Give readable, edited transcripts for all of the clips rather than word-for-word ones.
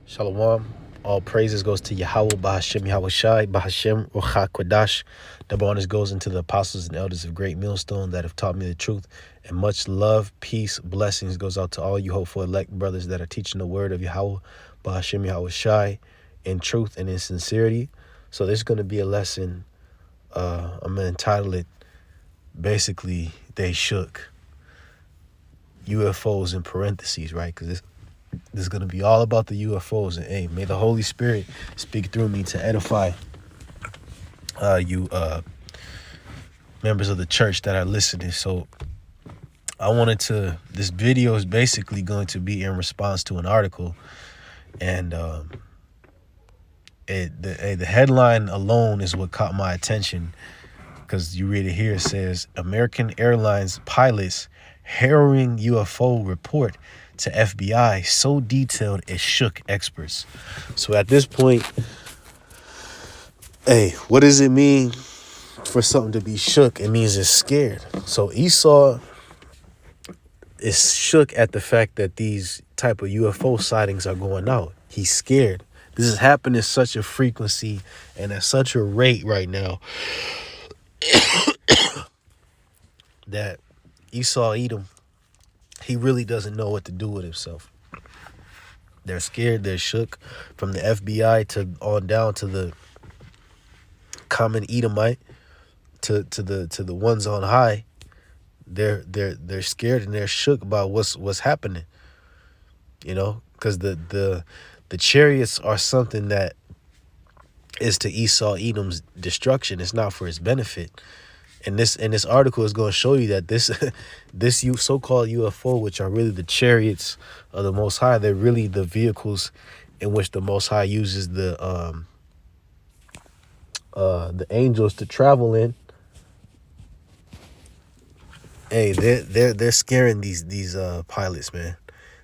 Shalom. All praises goes to Yahweh, Bahashem, Yahweh Shai, Bahashem, Ruach Kodash. Double honors goes into the apostles and elders of Great Millstone that have taught me the truth. And much love, peace, blessings goes out to all you hopeful elect brothers that are teaching the word of Yahweh, Bahashem, Yahweh Shai, in truth and in sincerity. So there's going to be a lesson. I'm going to entitle it, basically, They Shook. UFOs in parentheses, right? Because this is going to be all about the UFOs. And hey, may the Holy Spirit speak through me to edify you members of the church that are listening. So this video is basically going to be in response to an article. And the headline alone is what caught my attention, because you read it here. It says, American Airlines pilots harrowing UFO report to FBI so detailed it shook experts. So at this point, hey, what does it mean for something to be shook? It means it's scared. So Esau is shook at the fact that these type of UFO sightings are going out. He's scared. This is happening at such a frequency and at such a rate right now that Esau Edom, he really doesn't know what to do with himself. They're scared. They're shook, from the FBI to on down to the common Edomite to the ones on high. They're scared and they're shook about what's happening. You know, because the chariots are something that is to Esau Edom's destruction. It's not for his benefit. And this article is going to show you that this so-called UFO, which are really the chariots of the Most High, they're really the vehicles in which the Most High uses the angels to travel in. Hey, they're scaring these pilots, man,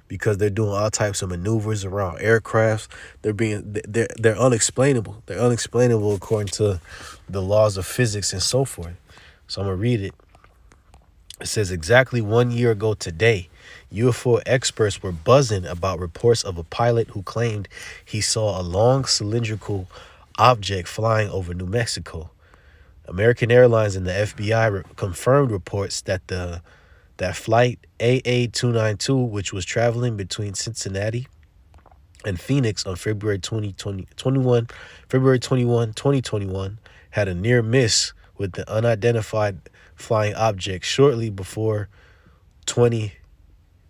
because they're doing all types of maneuvers around aircrafts. They're unexplainable. They're unexplainable according to the laws of physics and so forth. So I'm going to read it. It says, exactly 1 year ago today, UFO experts were buzzing about reports of a pilot who claimed he saw a long cylindrical object flying over New Mexico. American Airlines and the FBI confirmed reports that that flight AA292, which was traveling between Cincinnati and Phoenix on February 21, 2021, had a near miss with the unidentified flying object shortly before 20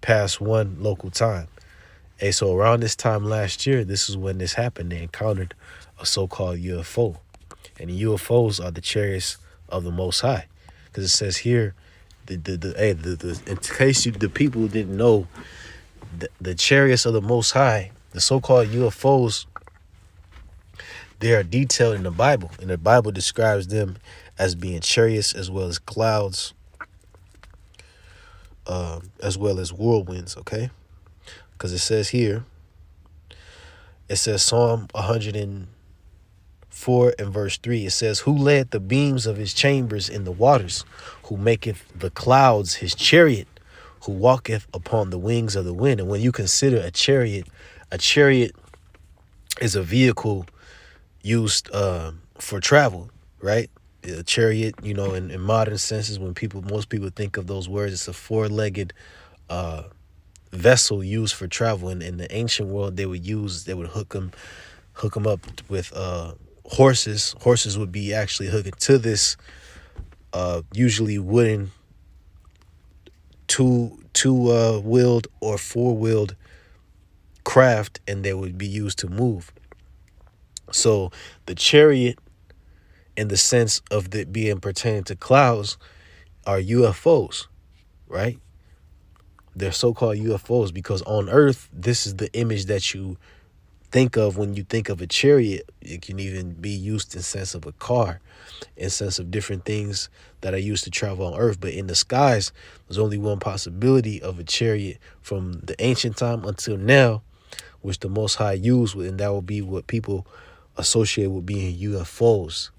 past 1 local time. Hey, so around this time last year, this is when this happened. They encountered a so-called UFO. And the UFOs are the chariots of the Most High. Because it says here, in case the people didn't know, the chariots of the Most High, the so-called UFOs, they are detailed in the Bible. And the Bible describes them as being chariots as well as clouds, as well as whirlwinds, okay? Because it says here, it says Psalm 104 and verse 3, it says, who led the beams of his chambers in the waters, who maketh the clouds his chariot, who walketh upon the wings of the wind. And when you consider a chariot is a vehicle used for travel, right? A chariot, you know, in modern senses, when most people think of those words, it's a four-legged vessel used for travel. And in the ancient world, they would hook them up with horses. Horses would be actually hooked to this usually wooden two-wheeled or four-wheeled craft, and they would be used to move. So the chariot, in the sense of it being pertaining to clouds, are UFOs, right? They're so-called UFOs because on Earth, this is the image that you think of when you think of a chariot. It can even be used in sense of a car, in sense of different things that are used to travel on Earth. But in the skies, there's only one possibility of a chariot from the ancient time until now, which the Most High used, and that will be what people associate with being UFOs.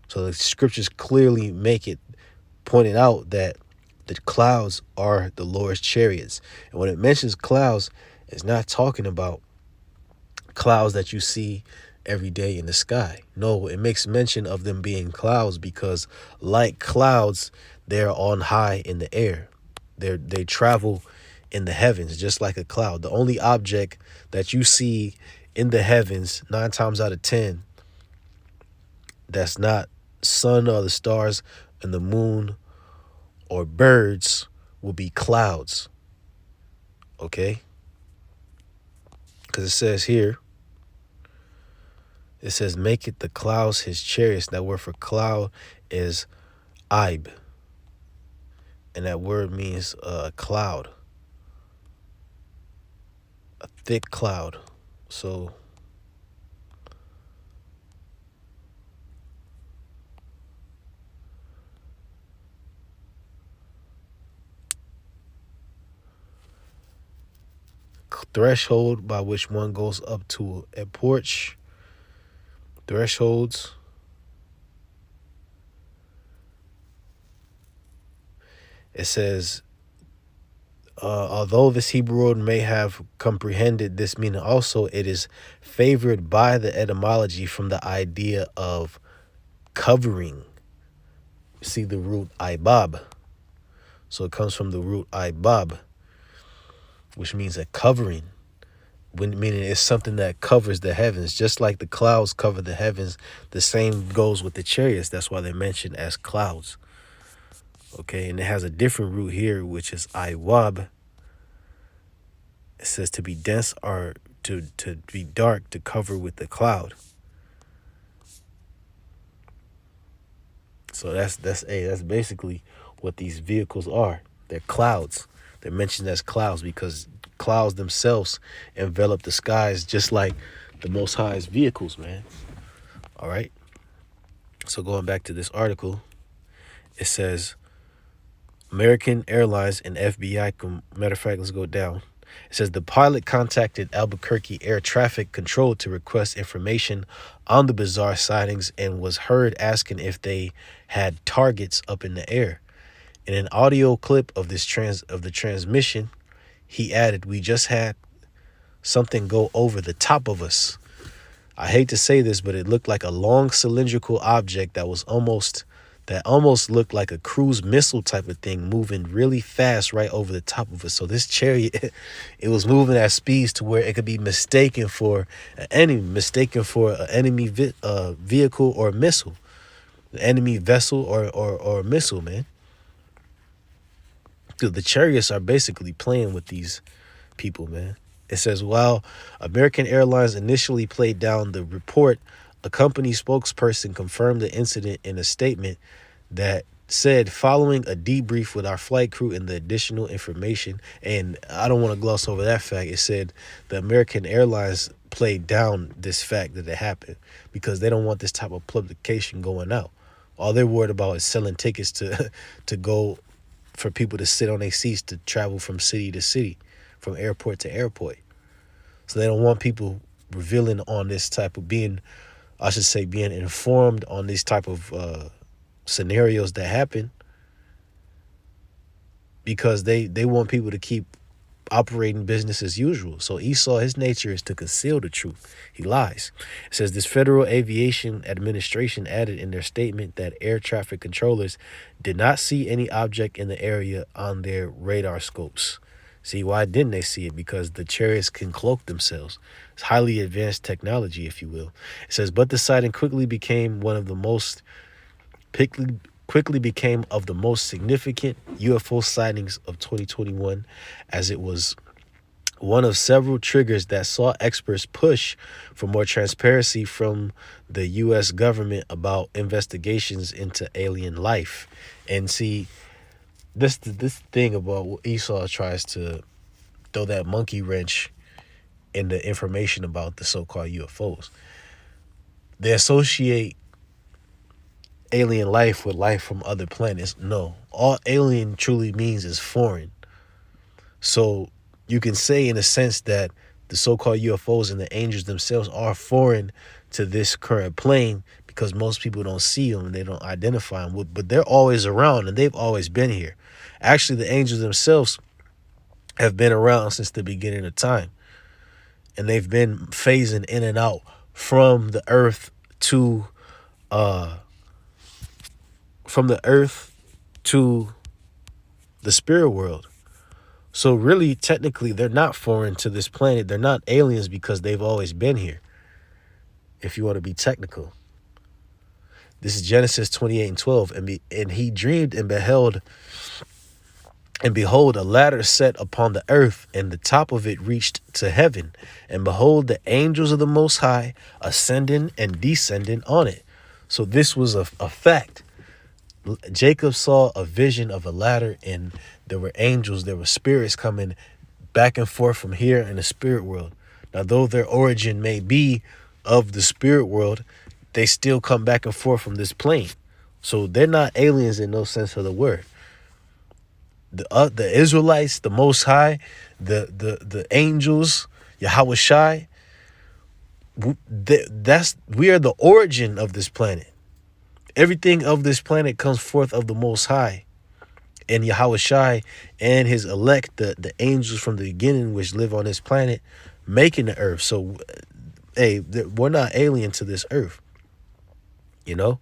So the scriptures clearly make it pointed out that the clouds are the Lord's chariots. And when it mentions clouds, it's not talking about clouds that you see every day in the sky. No, it makes mention of them being clouds because, like clouds, they're on high in the air. They travel in the heavens just like a cloud. The only object that you see in the heavens 9 times out of 10 that's not sun or the stars and the moon or birds will be clouds. Okay? Because it says here, it says, make it the clouds his chariots. That word for cloud is Ib. And that word means cloud. A thick cloud. So threshold by which one goes up to a porch. Thresholds. It says, although this Hebrew word may have comprehended this meaning also, it is favored by the etymology from the idea of covering. See the root ibab. So it comes from the root ibab, which means a covering. Meaning it's something that covers the heavens. Just like the clouds cover the heavens, the same goes with the chariots. That's why they're mentioned as clouds. Okay, and it has a different root here, which is iwab. It says to be dense or to be dark, to cover with the cloud. So that's basically what these vehicles are. They're clouds. They're mentioned as clouds because clouds themselves envelop the skies just like the Most High's vehicles, man. All right. So going back to this article, it says American Airlines and FBI. Matter of fact, let's go down. It says the pilot contacted Albuquerque Air Traffic Control to request information on the bizarre sightings and was heard asking if they had targets up in the air. In an audio clip of the transmission, he added, "We just had something go over the top of us. I hate to say this, but it looked like a long cylindrical object that almost looked like a cruise missile type of thing moving really fast right over the top of us." So this chariot, it was moving at speeds to where it could be mistaken for an enemy vehicle or missile, an enemy vessel or missile, man. Dude, the chariots are basically playing with these people, man. It says, while American Airlines initially played down the report, a company spokesperson confirmed the incident in a statement that said, following a debrief with our flight crew and the additional information, and I don't want to gloss over that fact, it said the American Airlines played down this fact that it happened because they don't want this type of publication going out. All they're worried about is selling tickets to go for people to sit on their seats to travel from city to city, from airport to airport. So they don't want people revealing on this type of being informed on these type of scenarios that happen because they want people to keep operating business as usual. So Esau, his nature is to conceal the truth. He lies. It says this Federal Aviation Administration added in their statement that air traffic controllers did not see any object in the area on their radar scopes. See, why didn't they see it? Because the chariots can cloak themselves. It's highly advanced technology, if you will. It says, but the sighting quickly became of the most significant UFO sightings of 2021, as it was one of several triggers that saw experts push for more transparency from the U.S. government about investigations into alien life. And see, this thing about what Esau tries to throw that monkey wrench in the information about the so-called UFOs. They associate alien life with life from other planets. No, all alien truly means is foreign. So you can say in a sense that the so-called UFOs and the angels themselves are foreign to this current plane because most people don't see them and they don't identify them. But they're always around and they've always been here. Actually, the angels themselves have been around since the beginning of time. and they've been phasing in and out from the earth to uh from the earth to the spirit world. So really, technically, they're not foreign to this planet. They're not aliens because they've always been here, if you want to be technical. This is Genesis 28:12. And he dreamed and beheld, and behold, a ladder set upon the earth, and the top of it reached to heaven. And behold, the angels of the Most High ascending and descending on it. So this was a fact. Jacob saw a vision of a ladder, and there were angels, there were spirits coming back and forth from here in the spirit world. Now, though their origin may be of the spirit world, they still come back and forth from this plane. So they're not aliens in no sense of the word. The Israelites, the Most High, the angels, Yahweh Shai, we are the origin of this planet. Everything of this planet comes forth of the Most High and Yahweh Shai and his elect, the angels from the beginning, which live on this planet, making the earth. So, hey, we're not alien to this earth. You know,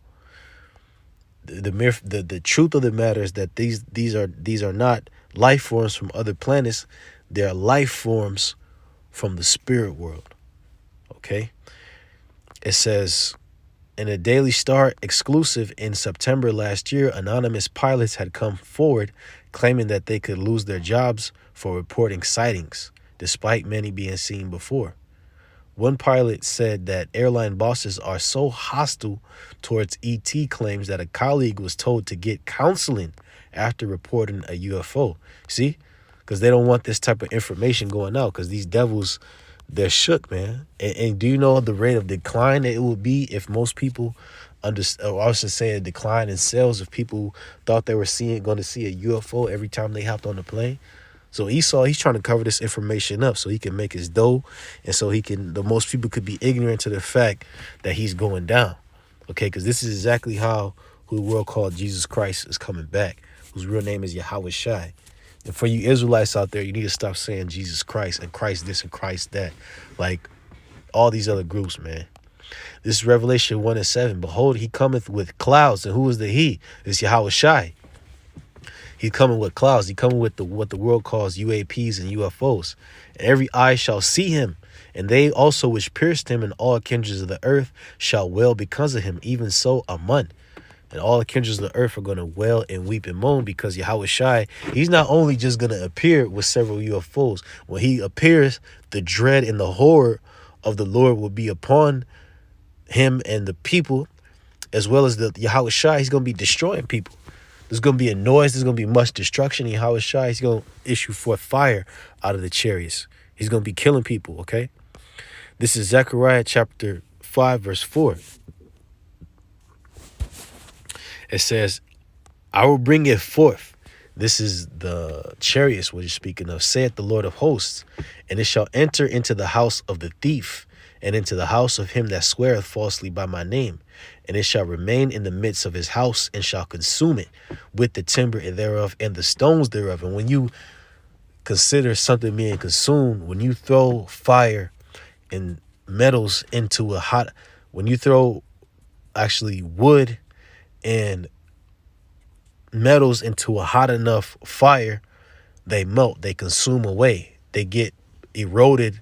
the truth of the matter is that these are not life forms from other planets. They are life forms from the spirit world. Okay, it says, in a Daily Star exclusive in September last year, anonymous pilots had come forward claiming that they could lose their jobs for reporting sightings, despite many being seen before. One pilot said that airline bosses are so hostile towards ET claims that a colleague was told to get counseling after reporting a UFO. See? Because they don't want this type of information going out, because these devils, they're shook, man. And do you know the rate of decline that it would be if most people I was just saying, decline in sales if people thought they were going to see a UFO every time they hopped on the plane? So he's trying to cover this information up so he can make his dough, and so the most people could be ignorant to the fact that he's going down. Okay, because this is exactly who the world called Jesus Christ is coming back, whose real name is Yahweh Shai. And for you Israelites out there, you need to stop saying Jesus Christ and Christ this and Christ that, like all these other groups, man. This is Revelation 1:7. Behold, he cometh with clouds, and who is the he? It's Yahweh Shai. He's coming with clouds. He's coming with what the world calls UAPs and UFOs. And every eye shall see him, and they also which pierced him, and all kindreds of the earth shall wail because of him. Even so, Amun. And all the kindreds of the earth are going to wail and weep and moan because Yahweh Shai, he's not only just going to appear with several UFOs. When he appears, the dread and the horror of the Lord will be upon him and the people, as well as the Yahweh Shai. He's going to be destroying people. There's going to be a noise. There's going to be much destruction. Yahweh Shai, he's going to issue forth fire out of the chariots. He's going to be killing people, okay? This is Zechariah chapter 5, verse 4. It says, I will bring it forth. This is the chariots what you're speaking of, saith the Lord of hosts, and it shall enter into the house of the thief, and into the house of him that sweareth falsely by my name. And it shall remain in the midst of his house, and shall consume it with the timber thereof and the stones thereof. And when you consider something being consumed, when you throw fire and metals into when you throw actually wood and metals into a hot enough fire, they melt, they consume away, they get eroded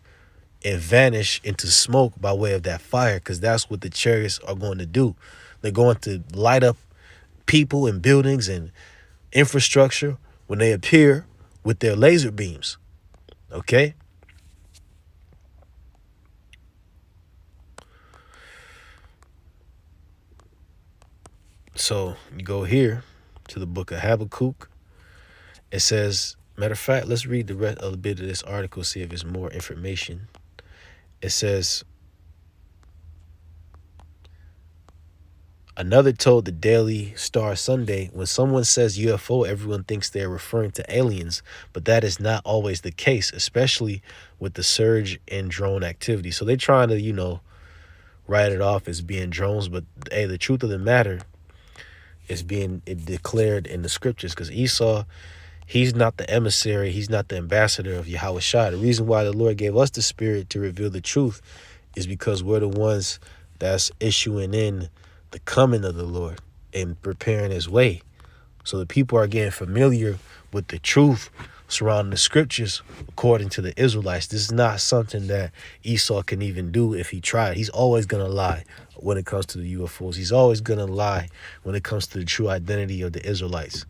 and vanish into smoke by way of that fire, because that's what the chariots are going to do. They're going to light up people and buildings and infrastructure when they appear with their laser beams. Okay? So you go here to the book of Habakkuk. It says, matter of fact, let's read the rest of a bit of this article, see if there's more information. It says, another told the Daily Star Sunday, when someone says UFO, everyone thinks they're referring to aliens, but that is not always the case, especially with the surge in drone activity. So they're trying to, write it off as being drones, but hey, the truth of the matter is being declared in the scriptures, because Esau, He's not the emissary. He's not the ambassador of Yahweh Shai. The reason why the Lord gave us the Spirit to reveal the truth is because we're the ones that's issuing in the coming of the Lord and preparing his way. So the people are getting familiar with the truth surrounding the scriptures according to the Israelites. This is not something that Esau can even do if he tried. He's always going to lie when it comes to the UFOs. He's always going to lie when it comes to the true identity of the Israelites.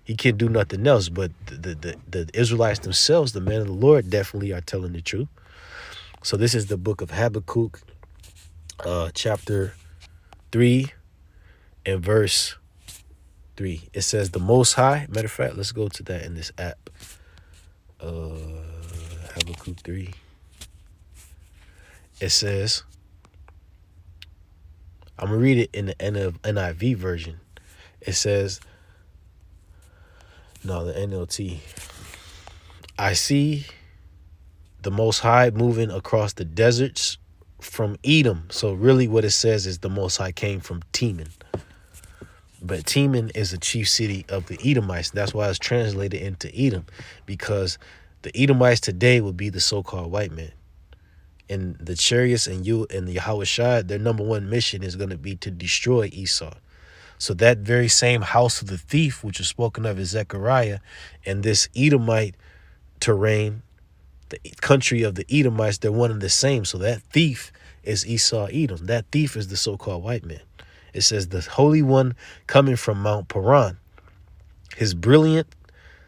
He can't do nothing else, but the Israelites themselves, the men of the Lord, definitely are telling the truth. So this is the book of Habakkuk, chapter 3 and verse 3. It says, the Most High. Matter of fact, let's go to that in this app. Habakkuk 3. It says, I'm going to read it in the NIV version. It says, no, the NLT. I see the Most High moving across the deserts from Edom. So really what it says is the Most High came from Teman. But Teman is the chief city of the Edomites. That's why it's translated into Edom, because the Edomites today would be the so-called white men. And the chariots and the Yahweh Shai, their number one mission is going to be to destroy Esau. So that very same house of the thief, which is spoken of as Zechariah, and this Edomite terrain, the country of the Edomites, they're one and the same. So that thief is Esau Edom. That thief is the so-called white man. It says the Holy One coming from Mount Paran. His brilliant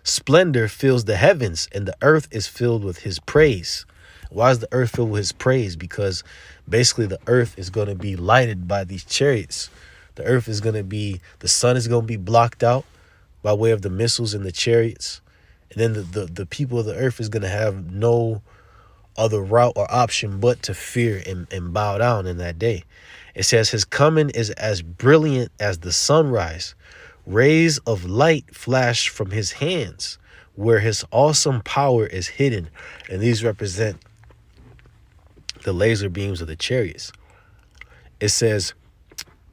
splendor fills the heavens, and the earth is filled with his praise. Why is the earth filled with his praise? Because basically the earth is going to be lighted by these chariots. The earth is going to be, the sun is going to be blocked out by way of the missiles and the chariots. And then the people of the earth is going to have no other route or option but to fear and bow down in that day. It says his coming is as brilliant as the sunrise. Rays of light flash from his hands where his awesome power is hidden. And these represent the laser beams of the chariots. It says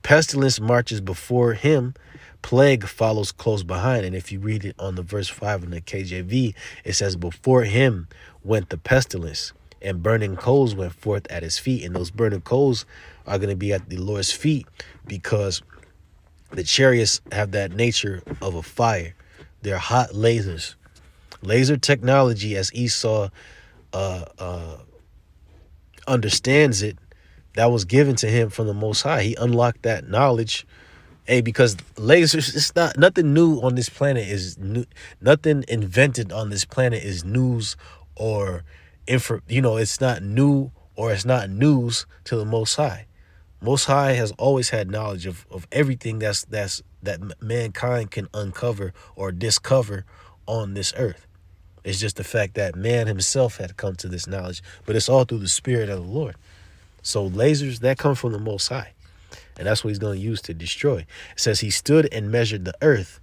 pestilence marches before him. Plague follows close behind. And if you read it on the verse 5 in the KJV, it says before him went the pestilence, and burning coals went forth at his feet. And those burning coals are going to be at the Lord's feet, because the chariots have that nature of a fire. They're hot lasers. Laser technology, as Esau understands it, that was given to him from the Most High. He unlocked that knowledge. Hey, because lasers, it's not nothing new on this planet is new. Nothing invented on this planet is news or it's not new or it's not news to the Most High. Most High has always had knowledge of everything that mankind can uncover or discover on this earth. It's just the fact that man himself had come to this knowledge, but it's all through the Spirit of the Lord. So lasers, that come from the Most High. And that's what he's going to use to destroy. It says he stood and measured the earth.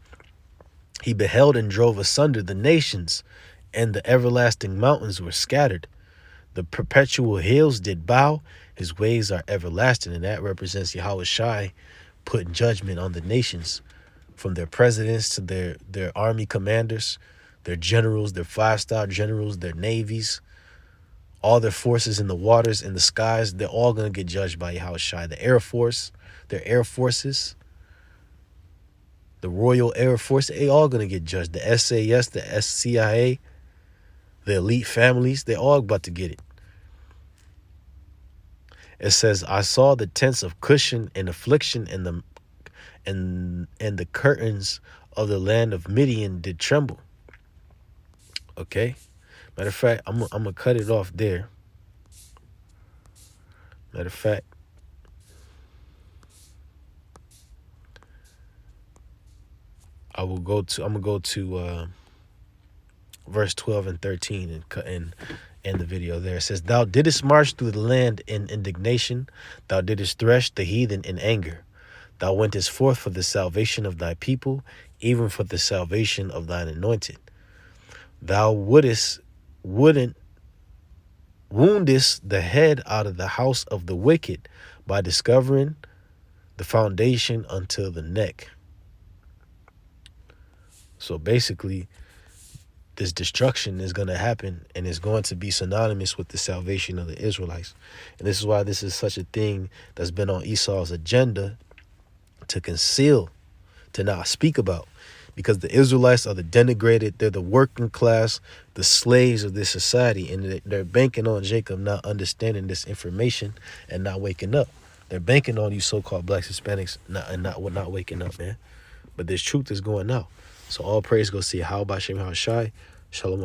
He beheld and drove asunder the nations, and the everlasting mountains were scattered. The perpetual hills did bow. His ways are everlasting. And that represents Yahweh Shai putting judgment on the nations, from their presidents to their army commanders, their generals, their 5-star generals, their navies, all their forces in the waters, in the skies. They're all going to get judged by Yahweh Shai. The Air Force, their air forces, the Royal Air Force, they all going to get judged. The SAS, the CIA, the elite families, they're all about to get it. It says, I saw the tents of Cushan in affliction, and the curtains of the land of Midian did tremble. Okay. Matter of fact, I'm gonna cut it off there. Matter of fact, I'm gonna go to verse 12 and 13 and cut in the video there. It says, thou didst march through the land in indignation, thou didst thresh the heathen in anger. Thou wentest forth for the salvation of thy people, even for the salvation of thine anointed. Thou woundest the head out of the house of the wicked by discovering the foundation until the neck. So basically, this destruction is going to happen, and it's going to be synonymous with the salvation of the Israelites. And this is why this is such a thing that's been on Esau's agenda to conceal, to not speak about, because the Israelites are the denigrated, they're the working class, the slaves of this society, and they're banking on Jacob not understanding this information and not waking up. They're banking on you so-called blacks, Hispanics, not waking up, man. But this truth is going out. So all praise goes to Yahweh Shem Shai. Shalom.